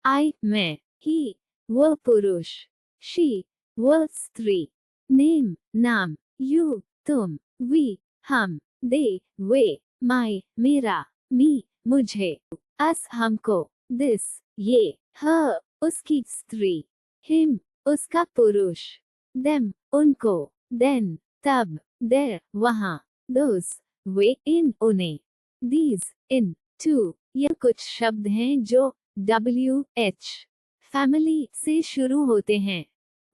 I मैं, he वह पुरुष, she वह स्त्री, name नाम, you तुम, we हम, they वे, my मेरा, me मुझे, us हमको, this ये, her उसकी स्त्री, him उसका पुरुष, them उनको, then तब, there वहाँ, those वे इन उन्हें, these इन, to यह कुछ शब्द हैं जो WH फैमिली से शुरू होते हैं।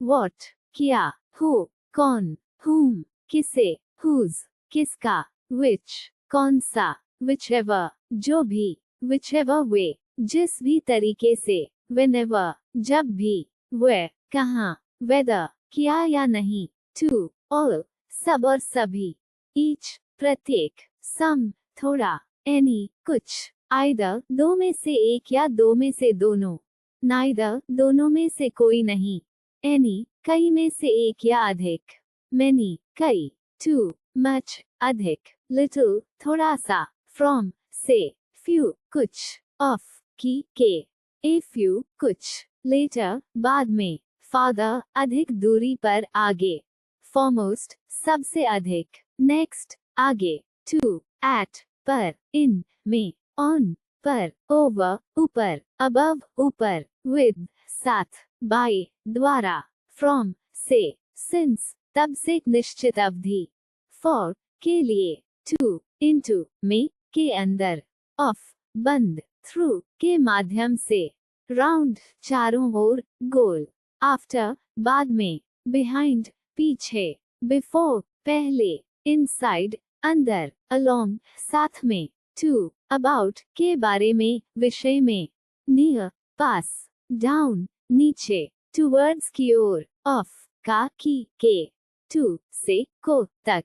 What क्या, who कौन, whom किसे, whose किसका, which कौन सा, whichever जो भी, whichever way जिस भी तरीके से, whenever जब भी, where कहाँ, whether किया या नहीं, to all सब और सभी, each प्रत्येक, some थोड़ा, any कुछ, either दो में से एक या दो में से दोनों, neither दोनों में से कोई नहीं, any कई में से एक या अधिक, many कई, too much अधिक, little थोड़ा सा, from से, few कुछ, of की के, a few कुछ, later बाद में, farther अधिक दूरी पर आगे, foremost सबसे अधिक, next आगे, to at पर, in में, on पर, over ऊपर, above ऊपर, with साथ, by द्वारा, from से, since तब से निश्चित अवधि, for के लिए, to into में के अंदर, off बंद, through के माध्यम से, round चारों ओर, गोल, after बाद में, behind पीछे, before पहले, inside अंदर, along साथ में, to about के बारे में, विषय में, near पास, down नीचे, towards की ओर, off का की के, to से को तक,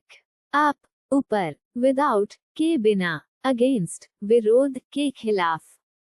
up ऊपर, without के बिना, against विरोध के खिलाफ,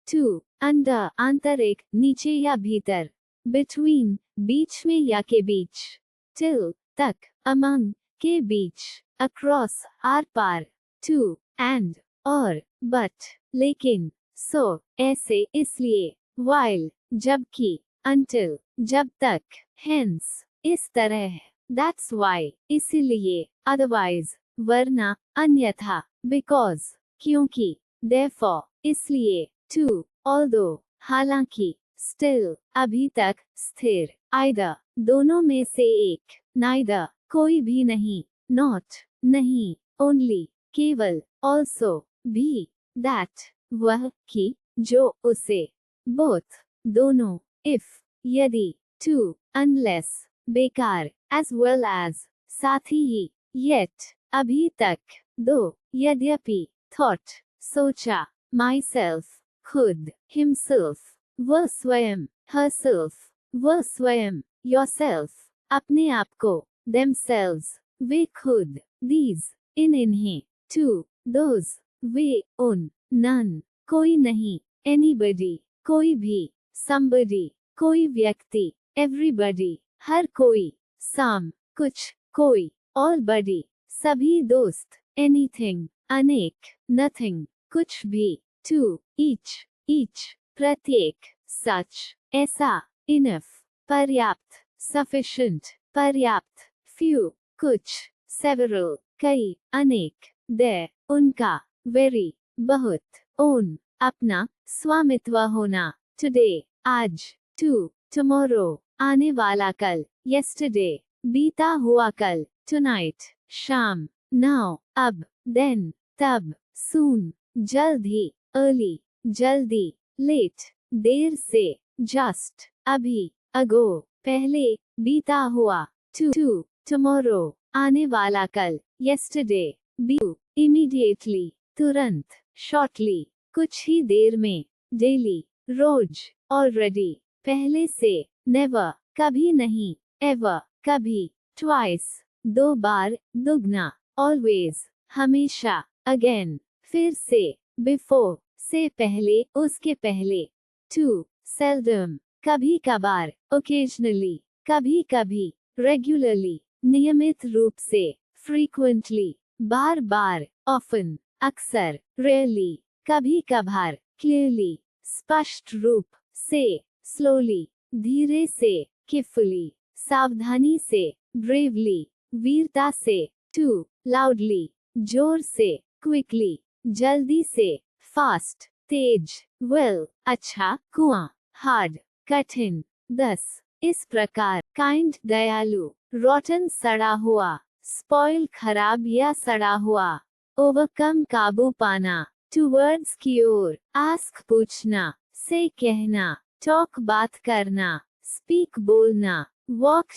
to under आंतरिक नीचे या भीतर, between बीच में या के बीच, till तक, among के बीच, across आर पार, to and और, but लेकिन, so ऐसे इसलिए, while जबकि, until जब तक, hence इस तरह, that's why इसलिए, otherwise वरना अन्यथा, because क्योंकि, therefore इसलिए, to although हालांकि, still अभी तक, स्थिर, either दोनों में से एक, neither कोई भी नहीं, not नहीं, only केवल, also भी, that वह कि जो उसे, both दोनों, if यदि, to unless बेकार, as well as साथ ही, yet अभी तक, दो यद्यपि, thought सोचा, myself खुद, himself वह स्वयं, herself वह स्वयं, yourself अपने आप को, themselves वे खुद, these इन इन्हें, to those वे उन, none कोई नहीं, anybody कोई भी, somebody कोई व्यक्ति, everybody हर कोई, some कुछ कोई, all buddy सभी दोस्त, anything अनेक, nothing कुछ भी, to each प्रत्येक, such ऐसा, enough पर्याप्त, sufficient पर्याप्त, few कुछ, several कई, अनेक, there उनका, very बहुत, own अपना, स्वामित्व होना, today आज, to tomorrow आने वाला कल, yesterday बीता हुआ कल, tonight शाम, now अब, then तब, soon जल्द ही, early जल्दी, late देर से, just अभी, ago पहले, बीता हुआ, to tomorrow आने वाला कल, yesterday be immediately तुरंत, shortly कुछ ही देर में, daily रोज, already पहले से, never कभी नहीं, ever कभी, twice दो बार, दुगना, always हमेशा, again फिर से, before से पहले, उसके पहले, to seldom कभी कभार, occasionally कभी कभी, regularly नियमित रूप से, frequently बार बार, often अक्सर, rarely कभी कभार, clearly स्पष्ट रूप से, slowly, धीरे से, carefully, सावधानी से, bravely, वीरता से, too, loudly, जोर से, quickly, जल्दी से, fast, तेज, well, अच्छा, कुआं, hard, कठिन, thus, इस प्रकार, kind, दयालु, rotten, सड़ा हुआ, spoil, खराब या सड़ा हुआ, overcome, काबू पाना, towards, की ओर, ask, पूछना, say, कहना, talk, बात करना, speak, बोलना, walk,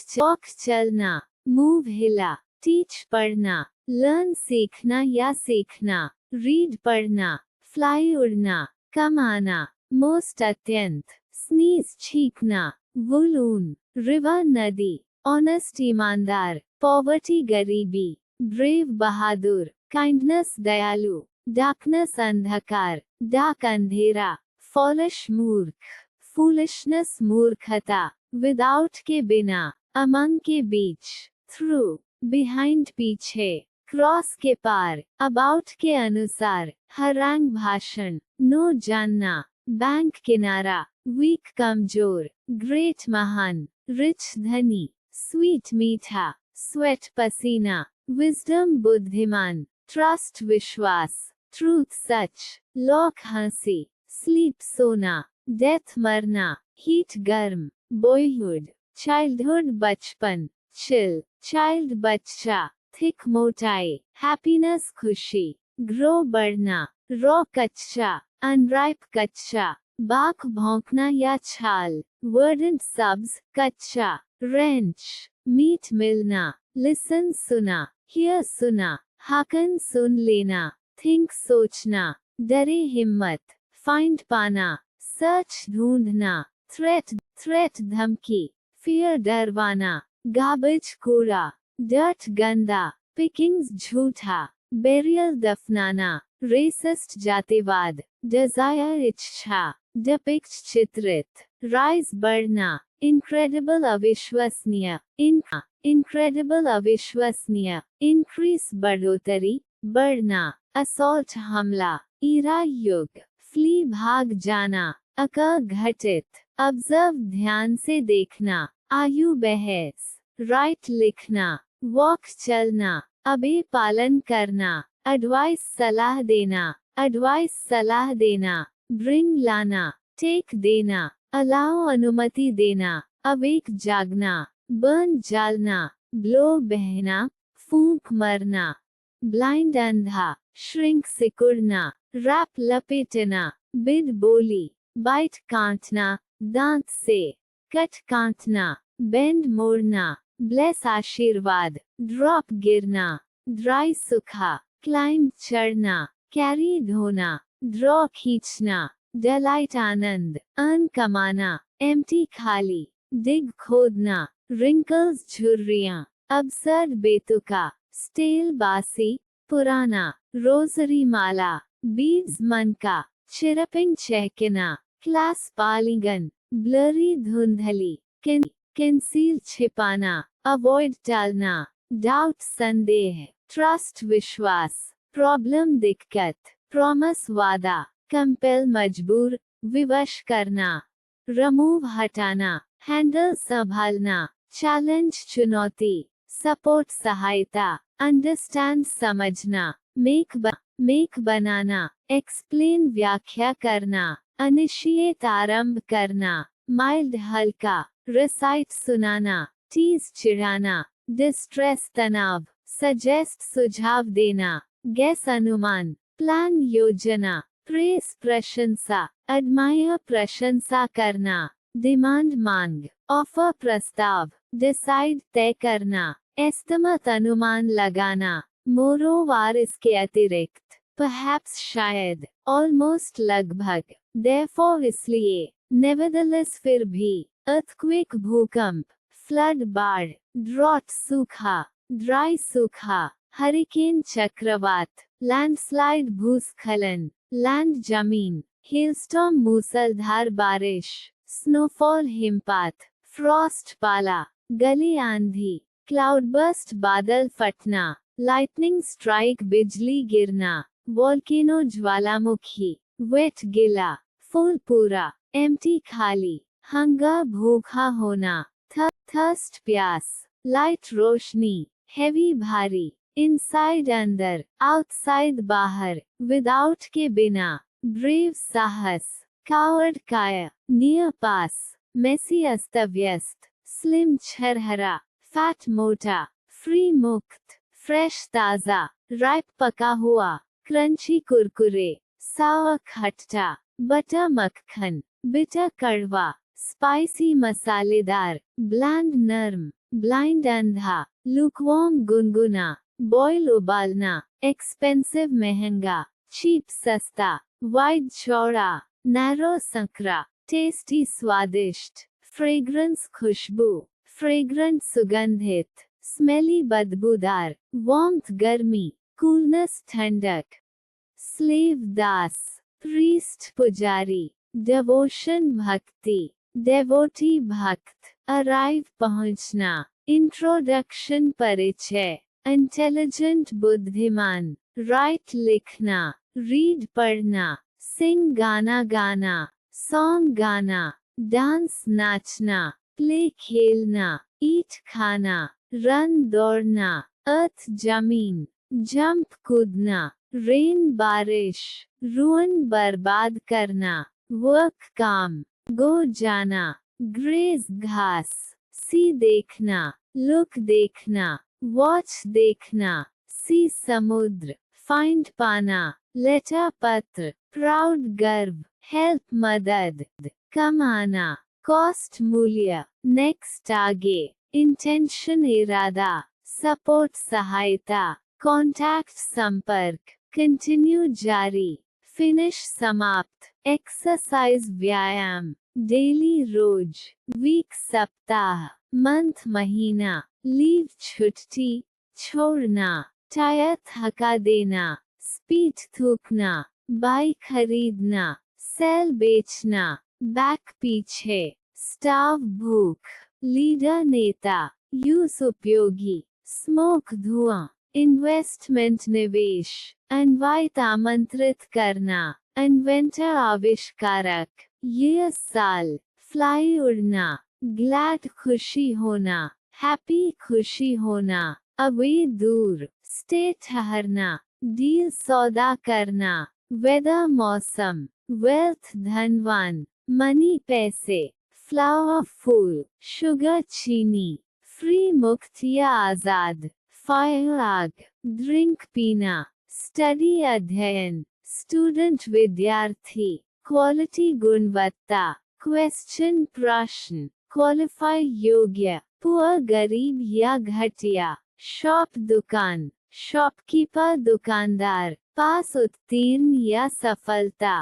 चलना, move, हिला, teach, पढ़ना, learn, सीखना या सीखना, read, पढ़ना, fly, उड़ना, कमाना, most, अत्यंत, sneeze, छींकना, wool, ऊन, river, नदी, honest, ईमानदार, poverty, गरीबी, brave, बहादुर, kindness, दयालु, darkness, अंधकार, dark, अंधेरा, foolish, मूर्ख, foolishness, मूर्खता, without, के बिना, among, के बीच, through, behind, पीछे, क्रॉस, के पार, अबाउट, के अनुसार, हरांग, भाषण, नो, जानना, बैंक, किनारा, वीक, कमजोर, ग्रेट, महान, रिच, धनी, स्वीट, मीठा, स्वेट, पसीना, विजडम, बुद्धिमान, ट्रस्ट, विश्वास, ट्रूथ, सच, लॉक, हंसी, स्लीप, सोना, डेथ, मरना, हीट, गर्म, बॉयहुड, चाइल्डहुड, बचपन, चिल, चाइल्ड, बच्चा, थिक, मोटाई, हैप्पीनेस, खुशी, ग्रो, बढ़ना, रॉ, कच्चा, अनराइप, कच्चा, बाक, भौंकना या छाल, वर्डेंट, सब्ज, कच्चा, रेंच, मीट, मिलना, लिसन, सुना, हियर, सुना, हाकन, सुन लेना, थिंक, सोचना, डरे, हिम्मत, फाइंड, पाना, सर्च, ढूंढना, थ्रेट, धमकी, फियर, डरवाना, गार्बेज, कूड़ा, डर्ट, गंदा, पिकिंग्स, झूठा, बेरियल, दफनाना, रेसिस्ट, जातिवाद, डिजायर, इच्छा, डिपिक्ट, चित्रित, राइज, बढ़ना, इनक्रेडिबल, अविश्वसनीय, इनक्रेडिबल, अविश्वसनीय, इंक्रीज, बढ़ोतरी, बढ़ना, असॉल्ट, हमला, ईरा, युग, फ्ली, भाग जाना, अका, घटित, ऑब्जर्व, ध्यान से देखना, आयु, बहस, राइट, लिखना, वॉक, चलना, अबे, पालन करना, एडवाइस, सलाह देना, एडवाइस, सलाह देना, ब्रिंग, लाना, टेक, देना, अलाउ, अनुमति देना, अवेक, जागना, बर्न, जालना, ब्लो, बहना, फूंक, मरना, ब्लाइंड, अंधा, श्रिंक, सिकुड़ना, रैप, लपेटना, बिड, बोली, बाइट, काटना, दांत से, कट, काटना, बेंड, मोड़ना, ब्लेस, आशीर्वाद, ड्रॉप, गिरना, ड्राई, सूखा, क्लाइंब, चढ़ना, कैरी, ढोना, ड्रॉ, खींचना, डेलाइट, आनंद, अर्न, कमाना, एम्प्टी, खाली, डिग, खोदना, रिंकल्स, झुर्रियां, अबसर्ड, बेतुका, स्टेल, बासी, पुराना, रोजरी, माला, बीड्स, मन का, चिरपिंग, चहकना, क्लास, पालीगन, ब्लरी, धुंधली, कंसील, छिपाना, अवॉइड, टालना, डाउट, संदेह, ट्रस्ट, विश्वास, प्रॉब्लम, दिक्कत, प्रॉमिस, वादा, कंपेल, मजबूर, विवश करना, रिमूव, हटाना, हैंडल, संभालना, चैलेंज, चुनौती, सपोर्ट, सहायता, अंडरस्टैंड, समझना, मेक, बनाना, एक्सप्लेन, व्याख्या करना, इनिशिएट, आरंभ करना, माइल्ड, हल्का, रिसाइट, सुनाना, टीज, चिढ़ाना, डिस्ट्रेस, तनाव, सजेस्ट, सुझाव देना, गेस, अनुमान, प्लान, योजना, प्रेस, प्रशंसा, एडमायर, प्रशंसा करना, डिमांड, मांग, ऑफर, प्रस्ताव, डिसाइड, तय करना, एस्टिमेट, अनुमान लगाना, मोरोवार, इसके अतिरिक्त, परहैप्स, शायद, ऑलमोस्ट, लगभग, देयरफॉर, इसलिए, नेवरदलेस, फिर भी, अर्थक्वेक, भूकंप, फ्लड, बाढ़, ड्रॉट, सूखा, ड्राई, सूखा, हरिकेन, चक्रवात, लैंडस्लाइड, भूस्खलन, लैंड, जमीन, हेलस्टॉर्म, मूसलधार बारिश, स्नोफॉल, हिमपात, फ्रॉस्ट, पाला, गली, आंधी, क्लाउडबर्स्ट, बादल फटना, लाइटनिंग स्ट्राइक, बिजली गिरना, वोल्केनो, ज्वालामुखी, वेट, गिला, फूल, पूरा, empty खाली, hunger भूखा होना, thirst प्यास, light रोशनी, heavy भारी, inside अंदर, outside बाहर, without के बिना, brave साहस, coward काया, near पास, messy अस्तव्यस्त, slim छरहरा, fat मोटा, free मुक्त, fresh ताज़ा, ripe पका हुआ, crunchy कुरकुरे, sour खट्टा, बटर मक्खन, bitter कड़वा, स्पाइसी मसालेदार, ब्लैंड नर्म, ब्लाइंड अंधा, लुकवार्म गुनगुना, बॉयल उबालना, एक्सपेंसिव महंगा, चीप सस्ता, वाइड चौड़ा, नैरो संकरा, टेस्टी स्वादिष्ट, फ्रेग्रेंस खुशबू, फ्रेग्रेंट सुगंधित, स्मेली बदबूदार, वार्मथ गर्मी, कूलनेस ठंडक, स्लेव दास, प्रीस्ट पुजारी, डिवोशन भक्ति, डेवोटी भक्त, अराइव पहुंचना, इंट्रोडक्शन परिचय, इंटेलिजेंट बुद्धिमान, राइट लिखना, रीड पढ़ना, सिंग गाना गाना, सॉन्ग गाना, डांस नाचना, प्ले खेलना, ईट खाना, रन दौड़ना, अर्थ जमीन, जंप कूदना, रेन बारिश, रुइन बर्बाद करना, वर्क काम, गो जाना, ग्रेज घास, सी देखना, लुक देखना, वॉच देखना, सी समुद्र, फाइंड पाना, लेटर पत्र, प्राउड गर्व, हेल्प मदद, कमाना, कॉस्ट मूल्य, नेक्स्ट आगे, इंटेंशन इरादा, सपोर्ट सहायता, कॉन्टैक्ट संपर्क, कंटिन्यू जारी, फिनिश समाप्त, एक्सरसाइज व्यायाम, डेली रोज, वीक सप्ताह, मंथ महीना, लीव छुट्टी, छोड़ना, टायर थका देना, स्पीड थूकना, बाइक खरीदना, सेल बेचना, बैक पीछे, स्टाफ भूख, लीडर नेता, यूज उपयोगी, स्मोक धुआं, इन्वेस्टमेंट निवेश, इनवाइट आमंत्रित करना, इन्वेंटर आविष्कारक, ये साल, फ्लाई उड़ना, ग्लैड खुशी होना, हैप्पी खुशी होना, अवे दूर, स्टे ठहरना, डील सौदा करना, वेदर मौसम, वेल्थ धनवान, मनी पैसे, फ्लावर फूल, शुगर चीनी, फ्री मुक्त या आजाद, फायर आग, ड्रिंक पीना, स्टडी अध्ययन, स्टूडेंट विद्यार्थी, क्वालिटी गुणवत्ता, क्वेश्चन प्रश्न, क्वालिफाई योग्य, पुअर गरीब या घटिया, शॉप दुकान, शॉपकीपर दुकानदार, पास उत्तीर्ण या सफलता,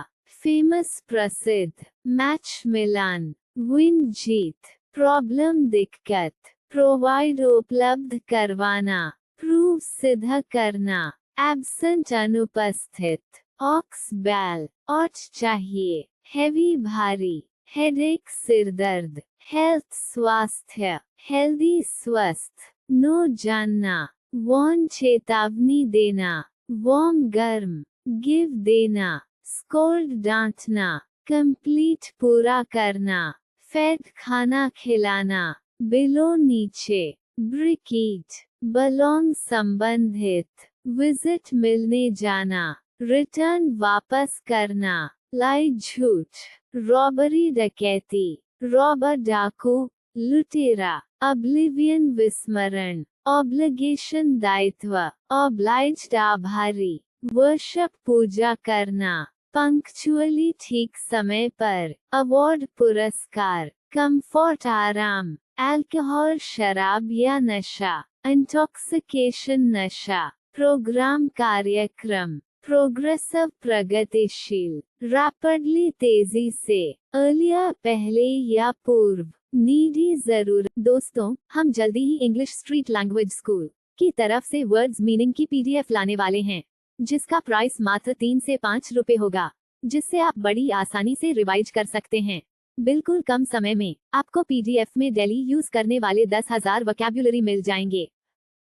फेमस प्रसिद्ध, मैच मिलान, विन जीत, प्रॉब्लम दिक्कत, प्रोवाइड उपलब्ध करवाना, प्रूव सिद्ध करना, एब्सेंट अनुपस्थित, ऑक्स बैल, ऑट चाहिए, हेवी भारी, हेडेक सिरदर्द, हेल्थ स्वास्थ्य, हेल्दी स्वस्थ, नो जानना, वॉर्न चेतावनी देना, वार्म गर्म, गिव देना, स्कोल्ड डांटना, कंप्लीट पूरा करना, फेड खाना खिलाना, बिलो नीचे, ब्रिक ईट, बलोंग संबंधित, विजिट मिलने जाना, रिटर्न वापस करना, लाई झूठ, रॉबरी डकैती, रॉबर डाकू, लुटेरा, ऑब्लिवियन विस्मरण, ऑब्लिगेशन दायित्व, ऑब्लाइज्ड आभारी, वर्शिप पूजा करना, पंक्चुअली ठीक समय पर, अवार्ड पुरस्कार, कंफर्ट आराम, अल्कोहल शराब या नशा, इंटॉक्सिकेशन नशा, प्रोग्राम कार्यक्रम, प्रोग्रेसिव प्रगतिशील, रैपिडली तेजी से, अर्लियर पहले या पूर्व, नीडी जरूर। दोस्तों, हम जल्दी ही इंग्लिश स्ट्रीट लैंग्वेज स्कूल की तरफ से वर्ड्स मीनिंग की पीडीएफ लाने वाले हैं, जिसका प्राइस मात्र 3 से 5 रुपए होगा, जिससे आप बड़ी आसानी से रिवाइज कर सकते हैं। बिल्कुल कम समय में आपको पीडीएफ में डेली यूज करने वाले 10,000 वोकैब्युलरी मिल जाएंगे,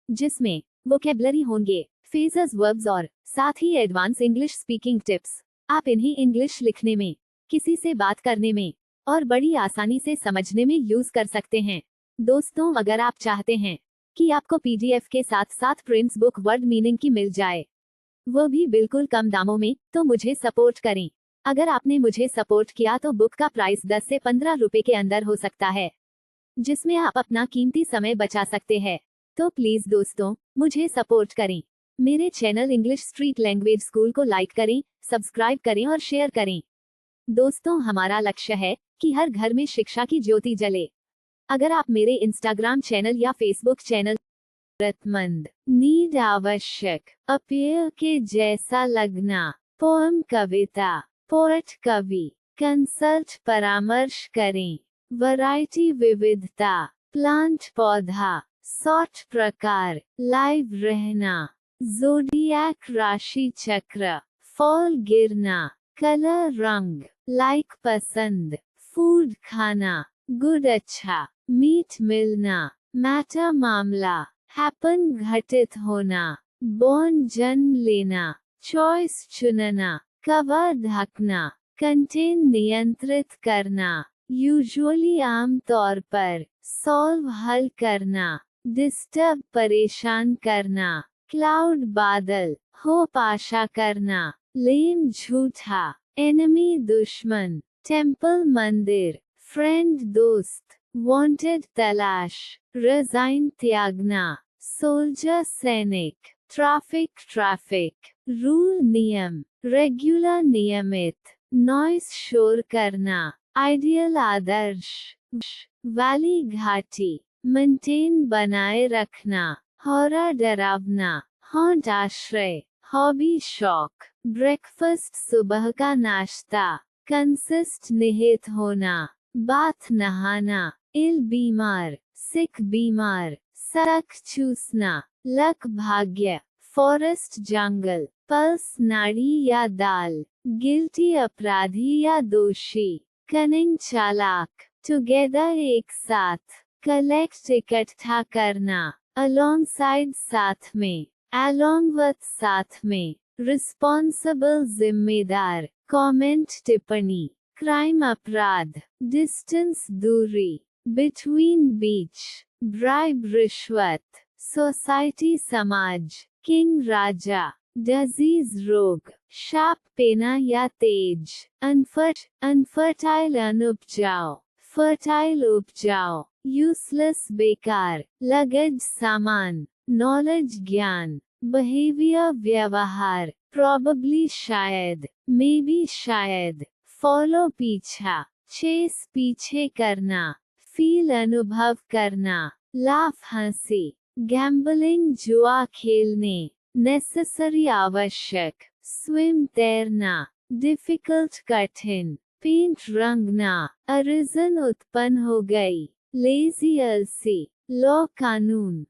जिसमें वोकैब्युलरी होंगे, फ्रेजेस, वर्ब्स और साथ ही एडवांस इंग्लिश स्पीकिंग टिप्स। आप इन्हें इंग्लिश लिखने में, किसी से बात करने में, और बड़ी आसानी से समझने में यूज कर सकते हैं। दोस्तों, अगर आप चाहते हैं कि आपको पीडीएफ के साथ साथ प्रिंट्स बुक वर्ड मीनिंग की मिल जाए, वो भी बिल्कुल कम दामों में, तो मुझे सपोर्ट करें। अगर आपने मुझे सपोर्ट किया तो बुक का प्राइस 10 से 15 रुपए के अंदर हो सकता है, जिसमें आप अपना कीमती समय बचा सकते हैं। तो प्लीज दोस्तों, मुझे सपोर्ट करें। मेरे channel English street language school को लाइक करें, सब्सक्राइब करें और शेयर करें। दोस्तों, हमारा लक्ष्य है कि हर घर में शिक्षा की ज्योति जले। अगर आप मेरे इंस्टाग्राम चैनल या फेसबुक चैनल जरूरतमंद, नीड, आवश्यक, अपेय के जैसा लगना, पोएम कविता, पोएट कवि, कंसल्ट परामर्श करें, वैरायटी विविधता, प्लांट पौधा, सॉर्ट प्रकार, लाइव रहना, ज़ोडिएक राशि चक्र, फॉल गिरना, कलर रंग, लाइक पसंद, फूड खाना, गुड अच्छा, मीट मिलना, मैटर मामला, हैपन घटित होना, बॉर्न जन्म लेना, चॉइस चुनना, कवर ढकना, कंटेन नियंत्रित करना, यूजुअली आम तौर पर, सॉल्व हल करना, डिस्टर्ब परेशान करना, क्लाउड बादल, होप आशा करना, लेम झूठा, एनिमी दुश्मन, टेम्पल मंदिर, फ्रेंड दोस्त, वांटेड तलाश, रिजाइन त्यागना, सोल्जर सैनिक, ट्रैफिक, रूल नियम, रेगुलर नियमित, नॉइस शोर करना, आइडियल आदर्श, वैली घाटी, मेंटेन बनाए रखना, हॉरर डरावना, हॉन्ट आश्रय, हॉबी शौक, ब्रेकफास्ट सुबह का नाश्ता, कंसिस्ट निहित होना, बाथ नहाना, इल बीमार, सिक बीमार, सक चूसना, लक भाग्य, फॉरेस्ट जंगल, पल्स नाड़ी या दाल, गिल्टी अपराधी या दोषी, कनिंग चालाक, टुगेदर एक साथ, कलेक्ट इकट्ठा करना, अलोंगसाइड साथ में, along with साथ में, रिस्पॉन्सिबल जिम्मेदार, कमेंट टिप्पणी, क्राइम अपराध, डिस्टेंस दूरी, बिटवीन बीच, ब्राइब रिश्वत, सोसाइटी समाज, किंग राजा, डिजीज रोग, शाप पेना या तेज, अनफर्टाइल अनुपजाऊ, फर्टाइल उपजाऊ, यूजलेस बेकार, लगेज सामान, नॉलेज ज्ञान, बिहेवियर व्यवहार, प्रॉबेबली शायद, मे बी शायद, फॉलो पीछा, चेस पीछे करना, फील अनुभव करना, लाफ हंसी, गैम्बलिंग जुआ खेलने, नेसेसरी आवश्यक, स्विम तैरना, डिफिकल्ट कठिन, पेंट रंगना, अरिजन उत्पन्न हो गई, लेजी अलसी, लॉ कानून,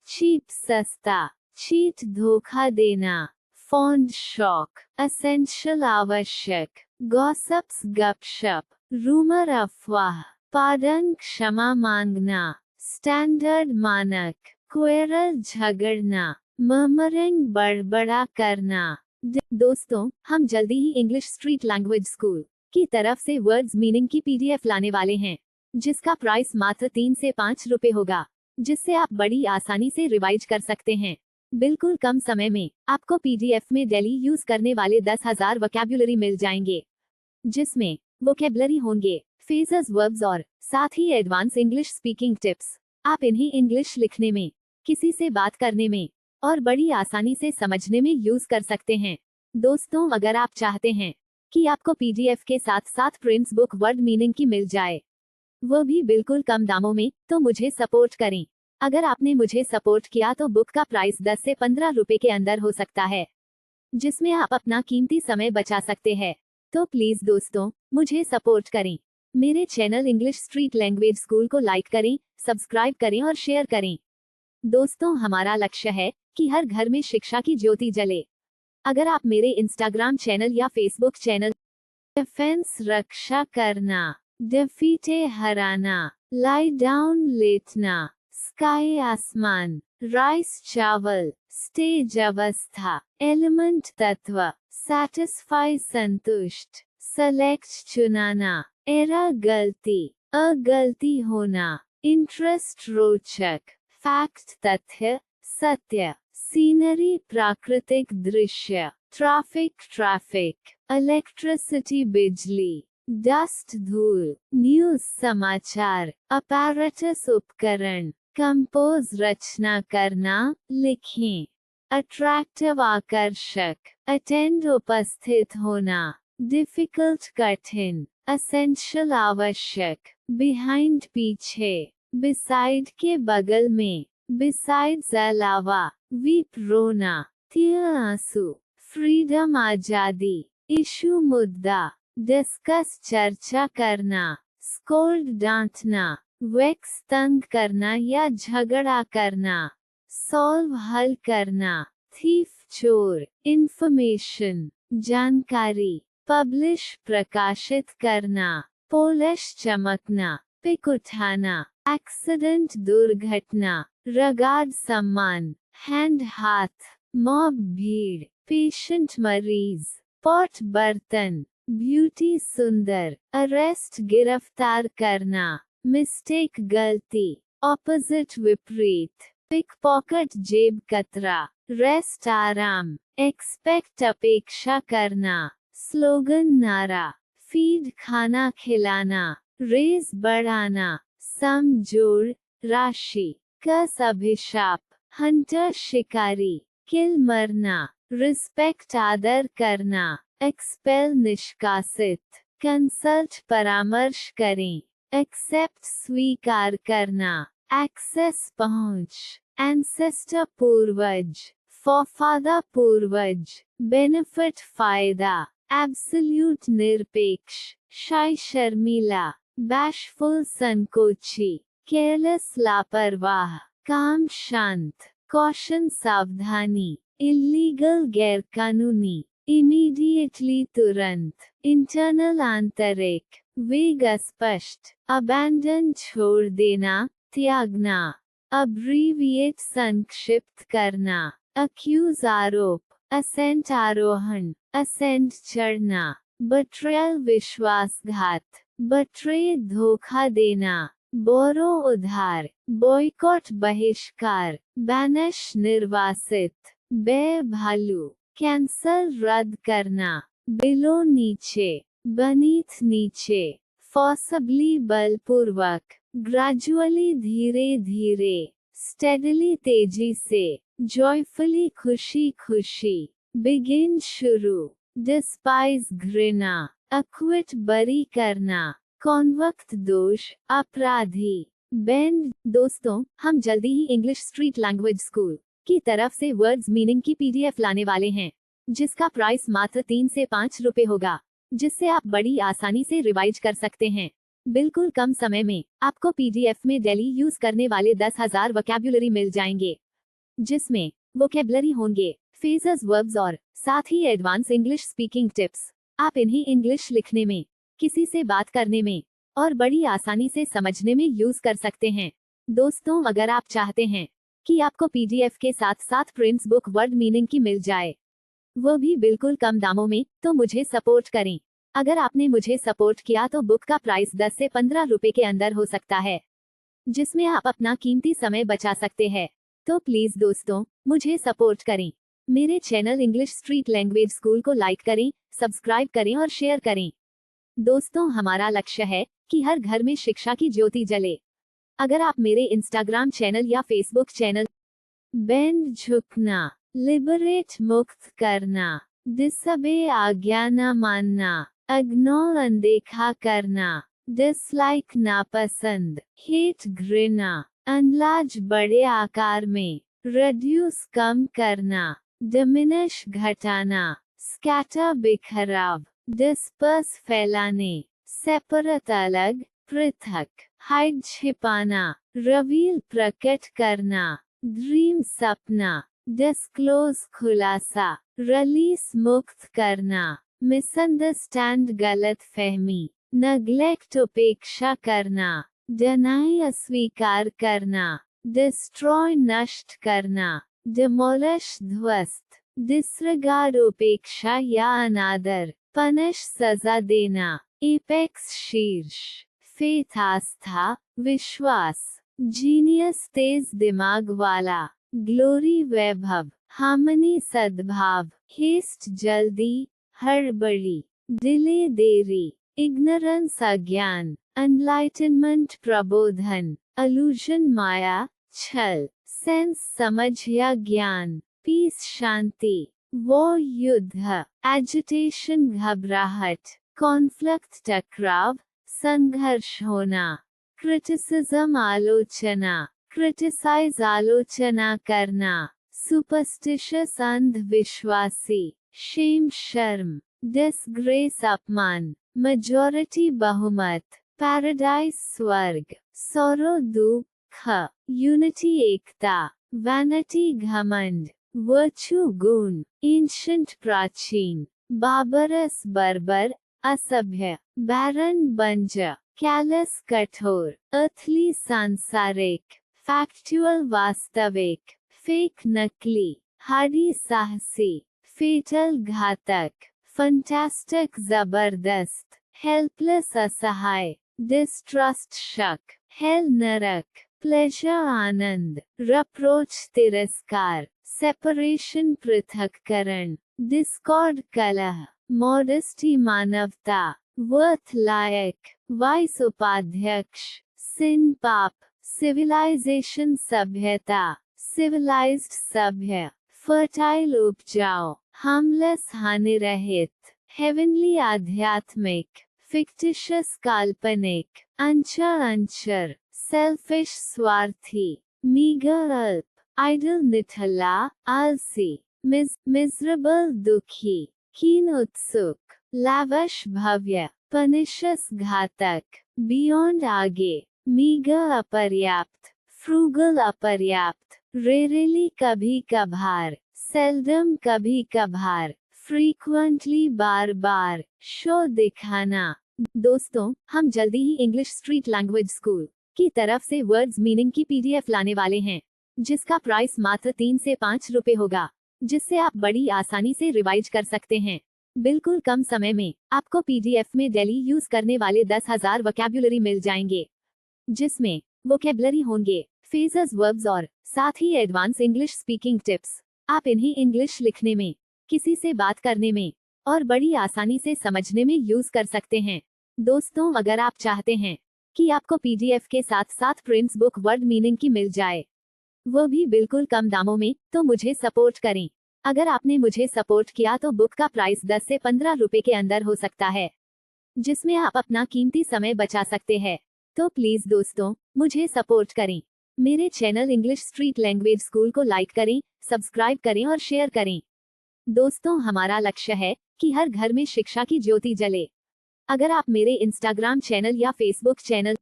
चीप सस्ता, चीट धोखा देना, फॉन्ड शौक, असेंशियल आवश्यक, गॉसिप्स गपशप, रूमर अफवाह, पार्डन क्षमा मांगना, स्टैंडर्ड मानक, क्वेरल झगड़ना, मर्मरिंग बड़बड़ा करना। दोस्तों, हम जल्दी ही इंग्लिश स्ट्रीट लैंग्वेज स्कूल की तरफ से वर्ड्स मीनिंग की पीडीएफ लाने वाले हैं, जिसका प्राइस मात्र 3 से 5 रुपए होगा, जिससे आप बड़ी आसानी से रिवाइज कर सकते हैं। बिल्कुल कम समय में आपको पीडीएफ में डेली यूज करने वाले 10,000 वोकैब्युलरी मिल जाएंगे, जिसमें वोकैब्युलरी होंगे, फ्रेजेस, वर्ब्स और साथ ही एडवांस इंग्लिश स्पीकिंग टिप्स। आप इन्हें इंग्लिश लिखने में, किसी से बात करने में और बड़ी आसानी से समझने में यूज कर सकते हैं। दोस्तों, अगर आप चाहते हैं कि आपको पीडीएफ के साथ साथ प्रिंट्स बुक वर्ड मीनिंग की मिल जाए, वो भी बिल्कुल कम दामों में, तो मुझे सपोर्ट करें। अगर आपने मुझे सपोर्ट किया तो बुक का प्राइस 10 से 15 रुपए के अंदर हो सकता है, जिसमें आप अपना कीमती समय बचा सकते हैं। तो प्लीज दोस्तों, मुझे सपोर्ट करें। मेरे channel English street language school को लाइक करें, सब्सक्राइब करें और शेयर करें। दोस्तों, हमारा लक्ष्य है कि हर घर में शिक्षा की ज्योति जले। अगर आप मेरे इंस्टाग्राम चैनल या फेसबुक चैनल डिफेंस रक्षा करना, डिफीटे हराना, लाई डाउन लेटना, स्काई आसमान, राइस चावल, स्टेज अवस्था, एलिमेंट तत्व, सैटिस्फाई संतुष्ट, सेलेक्ट चुनाना, एरर गलती, अगलती होना, इंटरेस्ट रोचक, फैक्ट तथ्य, सत्य, सीनरी प्राकृतिक दृश्य, ट्रैफिक, इलेक्ट्रिसिटी बिजली, डस्ट धूल, न्यूज समाचार, अपैरेटस उपकरण, कंपोज रचना करना, लिखें, अट्रैक्टिव आकर्षक, अटेंड उपस्थित होना, डिफिकल्ट कठिन, एसेंशियल आवश्यक, बिहाइंड पीछे, बिसाइड के बगल में, बिसाइड्स अलावा, वीप रोना, टीयर आंसू, फ्रीडम आजादी, इशू मुद्दा, डिस्कस चर्चा करना, स्कोल्ड डांटना, वेक्स तंग करना या झगड़ा करना, सॉल्व हल करना, थीफ चोर, इंफॉर्मेशन, जानकारी, पब्लिश प्रकाशित करना, पोलिश चमकना, पिक उठाना, एक्सीडेंट दुर्घटना, रगार्ड सम्मान, हैंड हाथ, मॉब भीड़, पेशेंट मरीज, पॉट बर्तन, ब्यूटी सुंदर, अरेस्ट गिरफ्तार करना, मिस्टेक गलती, ऑपोजिट विपरीत, पिक पॉकेट जेब कतरा, रेस्ट आराम, एक्सपेक्ट अपेक्षा करना, स्लोगन नारा, फीड खाना खिलाना, रेज बढ़ाना, सम जोड़, राशि, कस अभिशाप, हंटर शिकारी, किल मरना, रिस्पेक्ट आदर करना, एक्सपेल निष्कासित, कंसल्ट परामर्श करें, एक्सेप्ट स्वीकार करना, एक्सेस पहुंच, एंसेस्टर पूर्वज, फोरफादर पूर्वज, बेनिफिट फायदा, एब्सोल्यूट निरपेक्ष, शाय शर्मीला, बैशफुल संकोची, केयरलेस लापरवाह, काम शांत, कॉशन सावधानी, इल्लीगल गैरकानूनी, इमीडिएटली तुरंत, इंटरनल आंतरिक, वेग स्पष्ट, अबैंडन छोड़ देना, त्यागना, अब्रीविएट संक्षिप्त करना, अक्यूज आरोप, असेंट आरोहण, असेंट चढ़ना, बट्रेयल विश्वासघात, बट्रे धोखा देना, बोरो उधार, बॉयकॉट बहिष्कार, बैनिश निर्वासित, बे भालू, कैंसल रद्द करना, बिलो नीचे, बनीथ नीचे, फॉर्सबली बलपूर्वक, ग्रेजुअली धीरे धीरे, स्टेडली तेजी से, जॉयफुली खुशी खुशी, बिगिन शुरू, डिस्पाइज घृणा, अक्विट बरी करना, कॉन्वक्त दोष, अपराधी, बेंड। दोस्तों, हम जल्दी ही इंग्लिश स्ट्रीट लैंग्वेज स्कूल की तरफ से वर्ड्स मीनिंग की पीडीएफ लाने वाले हैं, जिसका प्राइस मात्र 3 से 5 रुपए होगा, जिससे आप बड़ी आसानी से रिवाइज कर सकते हैं। बिल्कुल कम समय में आपको पीडीएफ में डेली यूज करने वाले 10,000 वोकैब्युलरी मिल जाएंगे, जिसमें वोकैब्युलरी होंगे, फ्रेजेस, वर्ब्स और साथ ही एडवांस इंग्लिश स्पीकिंग टिप्स। आप इन्हें इंग्लिश लिखने में, किसी से बात करने में और बड़ी आसानी से समझने में यूज कर सकते हैं। दोस्तों, अगर आप चाहते हैं कि आपको पीडीएफ के साथ साथ प्रिंट्स बुक वर्ड मीनिंग की मिल जाए, वो भी बिल्कुल कम दामों में, तो मुझे सपोर्ट करें। अगर आपने मुझे सपोर्ट किया तो बुक का प्राइस 10 से 15 रुपए के अंदर हो सकता है, जिसमें आप अपना कीमती समय बचा सकते हैं। तो प्लीज दोस्तों, मुझे सपोर्ट करें। मेरे channel English street language school को लाइक करें, सब्सक्राइब करें और शेयर करें। दोस्तों, हमारा लक्ष्य है कि हर घर में शिक्षा की ज्योति जले। अगर आप मेरे इंस्टाग्राम चैनल या फेसबुक चैनल बेंड झुकना, लिबरेट मुक्त करना, डिसबे आज्ञा न मानना, इग्नोर अनदेखा करना, डिसलाइक नापसंद, हेट घृणा, अनलार्ज बड़े आकार में, रिड्यूस कम करना, डिमिनिश घटाना, स्कैटर बिखराव, डिस्पर्स फैलाने, सेपरेट अलग, पृथक, हाइड छिपाना, रिवील प्रकट करना, ड्रीम सपना, डिस्क्लोज खुलासा, रिलीज मुक्त करना, मिसअंडरस्टैंड गलत फहमी, नेग्लेक्ट उपेक्षा करना, डिनाई अस्वीकार करना, डिस्ट्रॉय नष्ट करना, डिमोलिश ध्वस्त, डिसरिगार्ड उपेक्षा या अनादर, पनिश सजा देना, एपेक्स शीर्ष, फेथ आस्था, विश्वास, जीनियस तेज दिमाग वाला, ग्लोरी वैभव, हार्मनी सद्भाव, हेस्ट जल्दी, हड़बड़ी, डिले देरी, इग्नोरेंस अज्ञान, एनलाइटनमेंट प्रबोधन, अलूजन माया, छल, सेंस समझ या ज्ञान, पीस शांति, वॉर युद्ध, एजिटेशन घबराहट, कॉन्फ्लिक्ट टकराव, संघर्ष होना, क्रिटिसिज्म आलोचना, क्रिटिसाइज आलोचना करना, सुपरस्टिशियस अंधविश्वासी, शेम शर्म, डिसग्रेस अपमान, मेजॉरिटी बहुमत, पैराडाइज स्वर्ग, सौरो दुख, यूनिटी एकता, वैनिटी घमंड, वर्च्यू गुण, एंशंट प्राचीन, बाबरस बर्बर, असभ्य, बैरन बंज, कैलस कठोर, अर्थली सांसारिक, फैक्चुअल वास्तविक, फेक नकली, हार्डी साहसी, फेटल घातक, फंटास्टिक जबरदस्त, हेल्पलेस असहाय, डिस्ट्रस्ट शक, हेल नरक, प्लेजर आनंद, रप्रोच तिरस्कार, सेपरेशन पृथक्करण, डिस्कॉर्ड कलह, मॉडेस्टी मानवता, वर्थ लायक, वाइस उपाध्यक्ष, सिन पाप, सिविलाइजेशन सभ्यता, सिविलाइज्ड सभ्य, फर्टाइल उपजाऊ, हार्मलेस हानिरहित, हेवनली आध्यात्मिक, फिक्टिशियस काल्पनिक, अंचर अंचर, सेल्फिश स्वार्थी, मीगर अल्प, आइडल निठल्ला, आलसी, मिजरेबल दुखी, कीन उत्सुक, लाविश भव्य, पनिशस घातक, बियॉन्ड आगे, मीगर अपर्याप्त, फ्रूगल अपर्याप्त, रेयरली कभी कभार, सेल्डम कभी कभार, फ्रीक्वेंटली बार बार, शो दिखाना। दोस्तों, हम जल्दी ही इंग्लिश स्ट्रीट लैंग्वेज स्कूल की तरफ से वर्ड्स मीनिंग की पीडीएफ लाने वाले हैं, जिसका प्राइस मात्र 3 से 5 रुपए होगा, जिससे आप बड़ी आसानी से रिवाइज कर सकते हैं। बिल्कुल कम समय में आपको पीडीएफ में डेली यूज करने वाले 10,000 वोकैब्युलरी मिल जाएंगे, जिसमें वोकैब्युलरी होंगे, फ्रेजेस, वर्ब्स और साथ ही एडवांस इंग्लिश स्पीकिंग टिप्स। आप इन्हें इंग्लिश लिखने में, किसी से बात करने में और बड़ी आसानी से समझने में यूज कर सकते हैं। दोस्तों, अगर आप चाहते हैं कि आपको पीडीएफ के साथ साथ प्रिंट्स बुक वर्ड मीनिंग की मिल जाए, वो भी बिल्कुल कम दामों में, तो मुझे सपोर्ट करें। अगर आपने मुझे सपोर्ट किया तो बुक का प्राइस 10 से 15 रुपए के अंदर हो सकता है, जिसमें आप अपना कीमती समय बचा सकते हैं। तो प्लीज दोस्तों, मुझे सपोर्ट करें। मेरे channel English street language school को लाइक करें, सब्सक्राइब करें और शेयर करें। दोस्तों, हमारा लक्ष्य है कि हर घर में शिक्षा की ज्योति जले। अगर आप मेरे इंस्टाग्राम चैनल या फेसबुक चैनल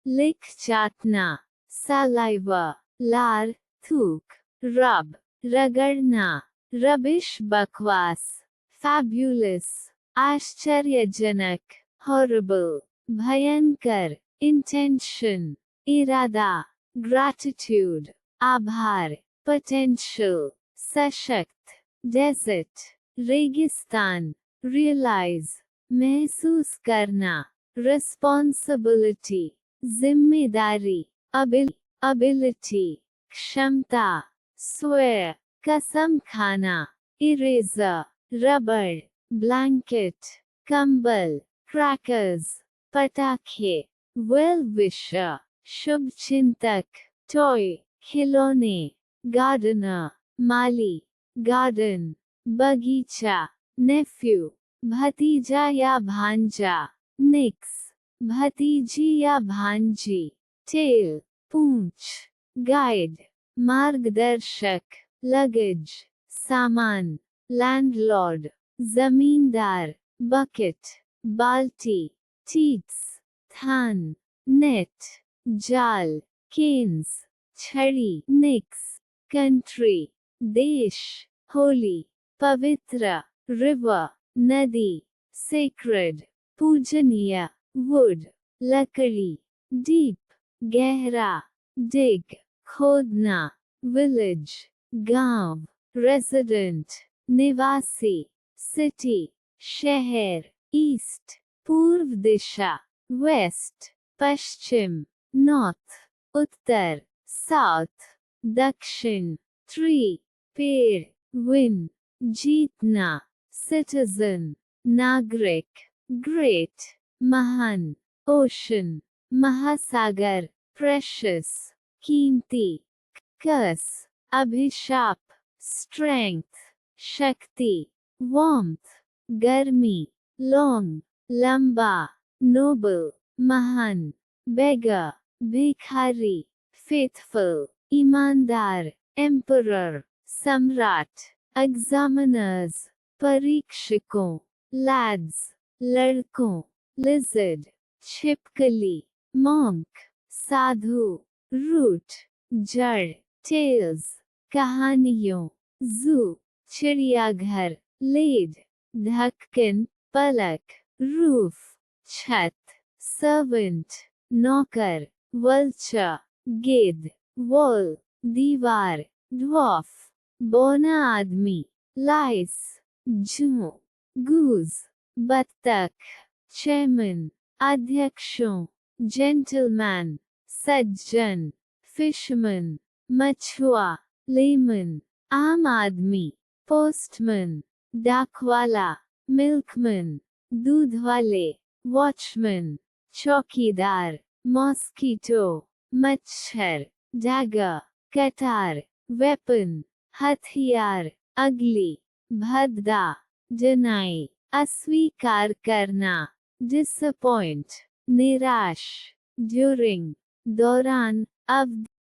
लिख चाटना, सलाइवा, लार, थूक, रब, रगड़ना, रबिश, बकवास, फैब्यूलस, आश्चर्यजनक, हॉरिबल, भयंकर, इंटेंशन, इरादा, ग्रैटिट्यूड, आभार, पोटेंशियल, सशक्त, डेजर्ट, रेगिस्तान, रियलाइज, महसूस करना, रिस्पॉन्सिबिलिटी, जिम्मेदारी, अबिलिटी, क्षमता, स्वेयर, कसम खाना, इरेजर, रबड़, ब्लैंकेट, कंबल, क्रैकर्स, पटाखे, वेल विशर, शुभ चिंतक, टॉय, खिलौने, गार्डनर, माली, गार्डन, बगीचा, नेफ्यू, भतीजा या भांजा, निक्स, भतीजी या भांजी, टेल, पूंछ, गाइड, मार्गदर्शक, लगेज, सामान, लैंडलॉर्ड, जमींदार, बकेट, बाल्टी, टीट्स, थान, नेट, जाल, केन्स, छड़ी, निक्स, कंट्री, देश, होली, पवित्र, रिवर, नदी, सेक्रेड, पूजनीय, वुड, लकड़ी, डीप, गहरा, डिग, खोदना, विलेज, गांव, रेजिडेंट, निवासी, सिटी, शहर, ईस्ट, पूर्व दिशा, वेस्ट, पश्चिम, नॉर्थ, उत्तर, साउथ, दक्षिण, ट्री, पेड़, विन, जीतना, सिटीजन, नागरिक, ग्रेट, महान, ओशन, महासागर, प्रेशियस, कीमती, कर्स, अभिशाप, स्ट्रेंथ, शक्ति, वार्मथ, गर्मी, लॉन्ग, लंबा, नोबल, महान, बेगर, भिखारी, फेथफुल, ईमानदार, एम्परर, सम्राट, एग्जामिनर्स, परीक्षकों, लैड्स, लड़कों, लिजर्ड, छिपकली, मॉन्क, साधु, रूट, जड़, टेल्स, कहानियों, जू, चिड़ियाघर, लेड, ढक्कन, पलक, रूफ, छत, सर्वेंट, नौकर, वल्चर, गेद, वॉल, दीवार, ड्वार्फ, बौना आदमी, लाइस, जू, गूज, बत्तख, चेयरमैन, अध्यक्षों, जेंटलमैन, सज्जन, फिशमैन, मछुआ, लेमन, आम आदमी, पोस्टमैन, डाकवाला, मिल्कमैन, दूध वाले, वॉचमैन, चौकीदार, मॉस्कीटो, मच्छर, डैगर, कटार, वेपन, हथियार, अगली, भद्दा, डिनाई, अस्वीकार करना, डिसअपॉइंट, निराश, ड्यूरिंग, दौरान, अवधि।